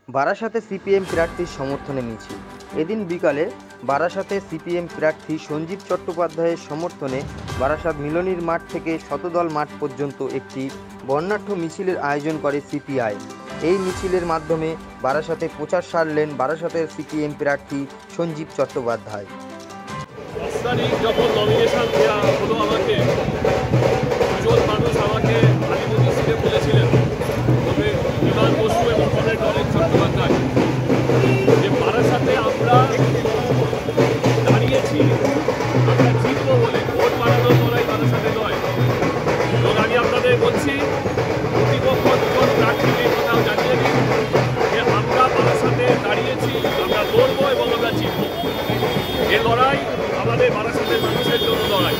বারাসাতে সিপিএম প্রার্থীর সমর্থনে মিছিল। এদিন বিকালে বারাসাতে সিপিএম প্রার্থী সঞ্জীব চট্টোপাধ্যায়ের সমর্থনে বারাসাত মিলনীর মাঠ থেকে শতদল মাঠ পর্যন্ত একটি বর্ণাঢ্য মিছিলের আয়োজন করে সিপিআই। এই মিছিলের মাধ্যমে বারাসাতে প্রচার সারলেন বারাসাতের সিপিএম প্রার্থী সঞ্জীব চট্টোপাধ্যায়। যখন নমিনেশন দেওয়া হলো আমাকে, দুজন মানুষ আমাকে আলিমুদি সিটে বলেছিলেন, তবে বিমান বসু এবং কমরেড অনেক চট্টোপাধ্যায়, যে বারাসাতে আমরা দাঁড়িয়েছি, আমরা জিতবো বলে, ভোট বাড়ানোর লড়াই বারাসাতে নয়। এবং আমি আপনাদের বলছি, প্রতিপক্ষ দুজন প্রার্থীকে কথাও জানিয়ে দিই যে আমরা বারাসাতে দাঁড়িয়েছি, আমরা লড়বো এবং আমরা জিতবো। এ লড়াই আমাদের বারাসাতের মানুষের জন্য লড়াই।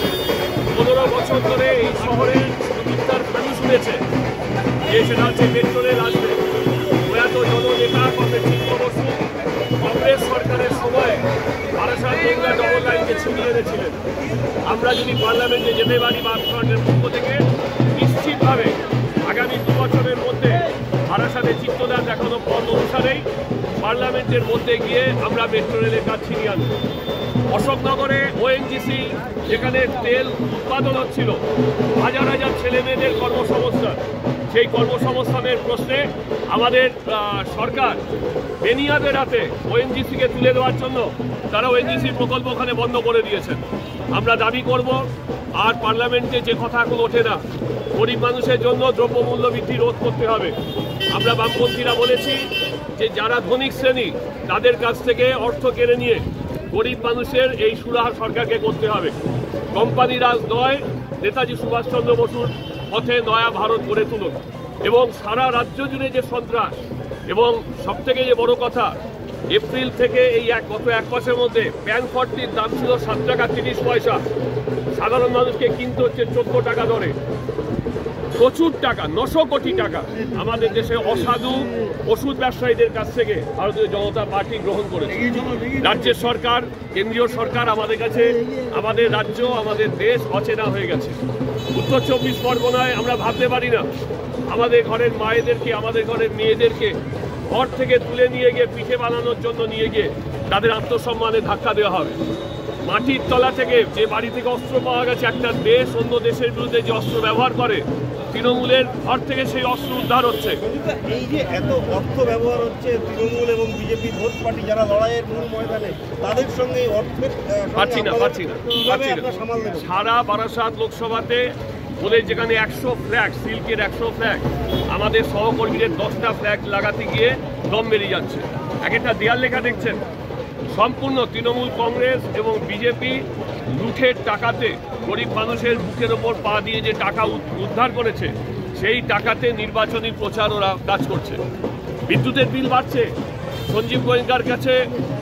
15 বছর ধরে এই শহরে মিথ্যার খানি শুনেছে যে সেটা হচ্ছে মেট্রো রেল আসবে। প্রয়াত জননেতা কংগ্রেস বসু কংগ্রেস সরকারের সময় বারাসাত গঙ্গা ডবল লাইনকে ছিনিয়ে এনেছিলেন। আমরা যদি পার্লামেন্টে যেতে পারি বামফ্রন্টের পক্ষ থেকে, নিশ্চিতভাবে আগামী 2 বছরের মধ্যে বারাসাতে চিত্তদান দেখানো পথ অনুসারেই পার্লামেন্টের মধ্যে গিয়ে আমরা মেট্রো রেলের কাজ ছিনিয়ে আনব। অশোকনগরে ওএনজিসি যেখানে তেল উৎপাদন হচ্ছিল, হাজার হাজার ছেলে মেয়েদের কর্মসংস্থান, সেই কর্মসংস্থানের প্রশ্নে আমাদের সরকার বেনিয়াদের হাতে ওএনজিসিকে তুলে দেওয়ার জন্য তারা ওএনজিসির প্রকল্প ওখানে বন্ধ করে দিয়েছেন। আমরা দাবি করব, আর পার্লামেন্টে যে কথা এখন ওঠে না, গরিব মানুষের জন্য দ্রব্যমূল্য বৃদ্ধি রোধ করতে হবে। আমরা বামপন্থীরা বলেছি যে যারা ধনিক শ্রেণী তাদের কাছ থেকে অর্থ কেড়ে নিয়ে গরিব মানুষের এই সুরাহা সরকারকে করতে হবে। কোম্পানি রাজ নয়, নেতাজি সুভাষচন্দ্র বসুর পথে নয়া ভারত গড়ে তুলুন। এবং সারা রাজ্য জুড়ে যে সন্ত্রাস, এবং সবথেকে যে বড় কথা, এপ্রিল থেকে এই গত 1 মাসের মধ্যে প্যান ফর্টির দাম ছিল 7 টাকা 30 পয়সা, সাধারণ মানুষকে কিনতে হচ্ছে 14 টাকা দরে। প্রচুর টাকা, 900 কোটি টাকা আমাদের দেশে অসাধু ওষুধ ব্যবসায়ীদের কাছ থেকে ভারতীয় জনতা পার্টি গ্রহণ করেছে। রাজ্যের সরকার, কেন্দ্রীয় সরকার আমাদের কাছে, আমাদের রাজ্য, আমাদের দেশ অচেনা হয়ে গেছে। উত্তর 24 পরগনায় আমরা ভাবতে পারি না আমাদের ঘরের মায়েদেরকে, আমাদের ঘরের মেয়েদেরকে ঘর থেকে তুলে নিয়ে গিয়ে পিঠে বানানোর জন্য নিয়ে গিয়ে তাদের আত্মসম্মানে ধাক্কা দেওয়া হবে। মাটির তলা থেকে যে বাড়ি থেকে অস্ত্র পাওয়া গেছে, একটা দেশ অন্য দেশের বিরুদ্ধে যে অস্ত্র ব্যবহার করে, তৃণমূলের ঘর থেকে সেই অস্ত্র উদ্ধার হচ্ছে। এই যে এত অর্থ ব্যবহার হচ্ছে, তৃণমূল এবং বিজেপি ভোট পার্টি যারা লড়াইয়ের মূল ময়দানে, তাদের সঙ্গে অর্থের পাচ্ছি না। সারা বারাসাত লোকসভাতে বলে যেখানে 100 ফ্ল্যাগ, সিল্কের 100 ফ্ল্যাগ, আমাদের সহকর্মীদের 10টা ফ্ল্যাগ লাগাতে গিয়ে দম বেরিয়ে যাচ্ছে। একটা দেয়াল লেখা দেখছেন, সম্পূর্ণ তৃণমূল কংগ্রেস এবং বিজেপি লুঠের টাকাতে গরিব মানুষের বুকের ওপর পা দিয়ে যে টাকা উদ্ধার করেছে, সেই টাকাতে নির্বাচনী প্রচার ওরা কাজ করছে। বিদ্যুতের বিল বাড়ছে, সঞ্জীব গোয়েঙ্কার কাছে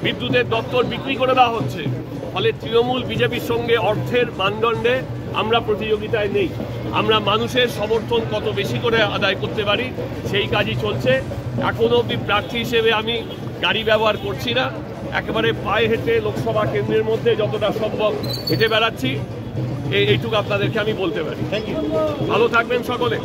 বিদ্যুতের দপ্তর বিক্রি করে দেওয়া হচ্ছে। ফলে তৃণমূল বিজেপির সঙ্গে অর্থের মানদণ্ডে আমরা প্রতিযোগিতায় নেই। আমরা মানুষের সমর্থন কত বেশি করে আদায় করতে পারি, সেই কাজই চলছে। এখনও অবধি প্রার্থী হিসেবে আমি গাড়ি ব্যবহার করছি না, একেবারে পায়ে হেঁটে লোকসভা কেন্দ্রের মধ্যে যতটা সম্ভব হেঁটে বেড়াচ্ছি। এইটুকু আপনাদেরকে আমি বলতে পারি। ভালো থাকবেন সকলে।